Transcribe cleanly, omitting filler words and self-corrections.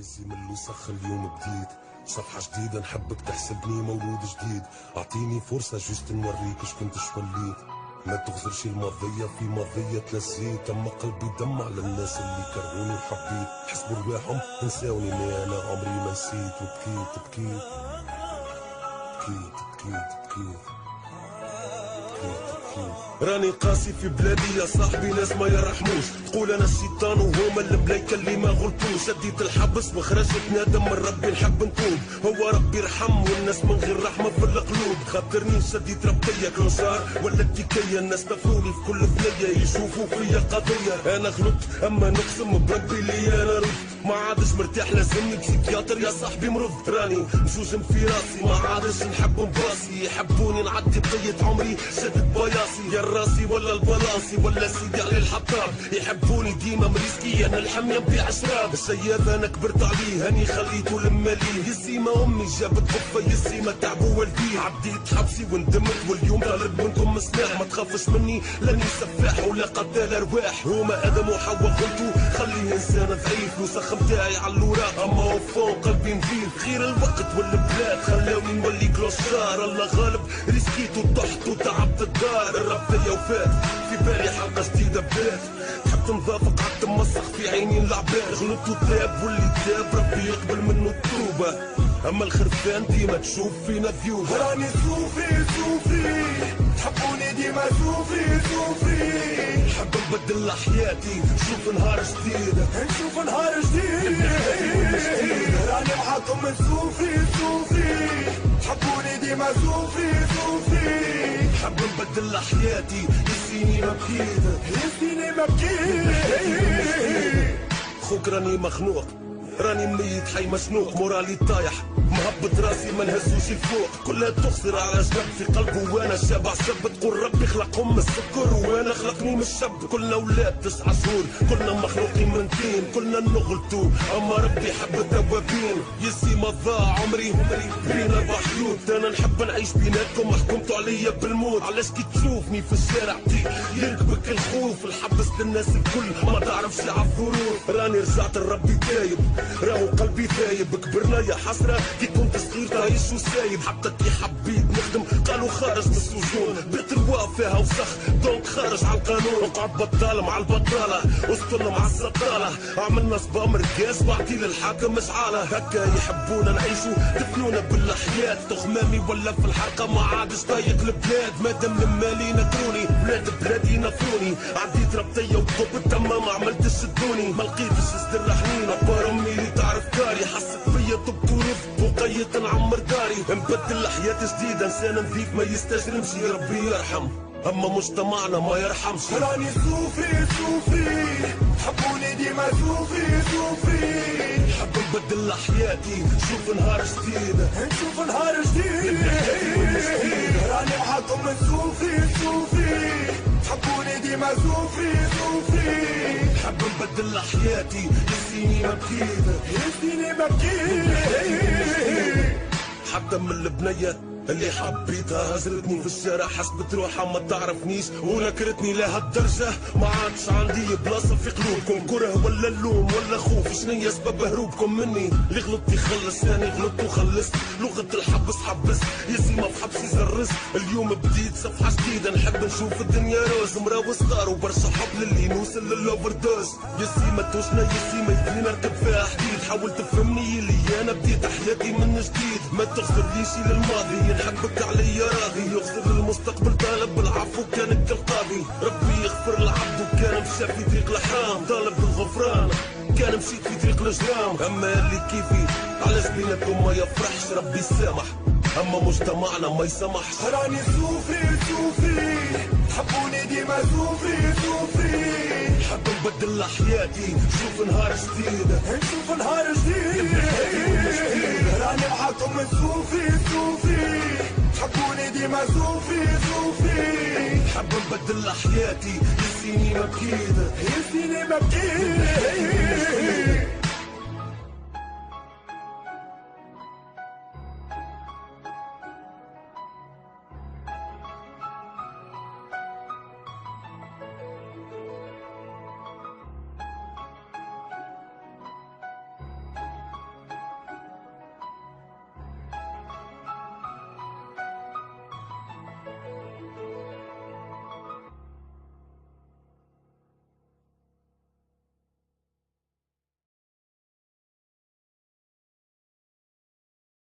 يزي من الوسخ اليوم جديد، صفحة جديدة نحبك تحسبني مولود جديد. اعطيني فرصة جوست نوريك اش كنت شوليت. ما تغزرش الماضية في ماضية تلزيت، اما قلبي دمع للناس اللي كرهوني وحبيت. حسبوا رواحهم نساوني اني انا عمري ما نسيت. وبكيت بكيت بكيت بكيت بكيت راني قاسي في بلادي يا صاحبي، ناس ما يرحموش. تقول انا الشيطان وهما الملايكة اللي ما غلطوش. شديت الحبس وخرجت نادم من ربي نحب نتوب. هو ربي يرحم والناس من غير رحمة في القلوب. خاطرني شديت ربطية كلوشار ولا التكية. الناس تفروني في كل ثنية يشوفوا فيا قضية. انا غلطت اما نقسم بربي لي انا رد. ما عادش مرتاح لازمني بسيكياتر يا صاحبي مرض. راني مجوجم في راسي ما عادش نحب نباصي. يحبوني نعدي بقية عمري شدت بياصي. يا الراسي ولا البلاصي ولا سيدي علي الحطاب. يحبوني ديما مريسكي انا الحمية نبيع شراب. السياد انا كبرت عليه هاني خليته لماليه. يسي ما امي جابت بفة يسي ما تعبوا والديه. عديت حبسي وندمت واليوم طالب منكم مسماح. ما تخافش مني لاني سفاح ولا قتال ارواح. هما ادم وحواء غلطوا خليه انسان ضعيف. نسخ متاعي على الوراق اما هو فوق قلبي نزيد. خير الوقت والبلاد خلاوني نولي كلوشار. الله غالب ريسكيت وطحت وتعبت الدار. الربطية وفات في بالي حلقة جديدة بلاد. حبت نضافق عدت مسخ في عيني العباد. غلطت وتاب واللي تاب ربي يقبل منه التوبة. اما الخرفان ديما تشوف فينا ذيوبة. راني صوفي صوفي تحبوني ديما صوفي صوفي. نحب نبدل حياتي نشوف نهار جديد. نشوف نهار جديد. راني معاكم من صوفي صوفي تحبوني ديما صوفي صوفي. نحب نبدل حياتي يسيني ما بكيت يسيني ما بكيت. خوك راني مخنوق راني ميت حي مسنوق. مورالي طايح مهبط راسي ما نهزوش الفوق. كلها تخسر على جنب في قلبه وانا شابع شاب. تقول ربي خلقهم من السكر وانا خلقني من الشب. كلنا ولاد 9 شهور كلنا مخلوقين من طين. كلنا نغلطوا اما ربي حب التوابين. يسي ما ضاع عمري بين 4 حيوت. انا نحب نعيش بيناتكم حكمتوا عليا بالموت. علاش كي تشوفني في الشارع يركبك الخوف. الحبس للناس الكل ما تعرفش عالظروف. راني رجعت لربي تايب راهو قلبي ثايب. كبرنا يا حسرة كي كنت صغير تعيش وسايب. حتى كي حبيت نخدم قالوا خارج من السجون. بيت الواقف فيها وسخ دونك خارج على القانون. نقعد بطالة مع البطالة وسطنا مع السطالة. عملنا صبام ركاز بعطي للحاكم مشعالة. هكا يحبونا نعيشوا دفنونا بالحياة. تخمامي ولا في الحرقة ما عادش طايق البلاد. مادام المالي نكروني ولاد بلادي نفروني. عديت ربطية وضبط اما ما عملتش شدوني. ما لقيتش استرحنين عبار امي اللي تعرف كاري. حست فيا طب ورفت وقيت نعمر داري. نبدل حياة جديدة انسان نظيف ما يستجرمش. ربي يرحم اما مجتمعنا ما يرحمش. راني صوفي صوفي تحبوني ديما صوفي صوفي. نحب نبدل حياتي نشوف نهار جديد. نشوف نهار جديد. راني معاكم من صوفي صوفي تحبوني ديما صوفي صوفي. نحب نبدل حياتي يسيني ما بكيت يسيني ما بكيت. حتى من البنية اللي حبيتها هزرتني في الشارع. حسبت روحها ما تعرفنيش ونكرتني لهالدرجة. ما عادش عندي بلاصة في قلوبكم. كره ولا اللوم ولا خوف شنيا سبب هروبكم مني. اللي غلطت يخلص ثاني غلطت وخلصت. لغة الحبس حبست يسيما في حبسي زرست. اليوم بديت صفحة جديدة نحب نشوف الدنيا روز. مراو صغار وبرشا حب للي نوصل للأوفر دوز. يسيما توشنا يسيما يدينا نركب فيها حديد. حاول تفهمني اللي انا بديت حياتي من جديد. ما تغفرليش للماضي نحبك عليا راضي. يغفر للمستقبل طالب بالعفو كانك القاضي. ربي يغفر العبد وكان مشى في طريق الحرام. طالب بالغفران كان مشيت في طريق الجرام. اما اللي كيفي علاش بيناتكم ما يفرحش ربي يسامح اما مجتمعنا ما يسمحش. راني صوفي صوفي تحبوني ديما صوفي صوفي. نحب نبدل حياتي نشوف نهار جديد. نشوف نهار جديد. راني معاكم من صوفي صوفي تحبوني ديما صوفي صوفي. نحب نبدل حياتي يسيني ما بكيت يسيني ما بكيت.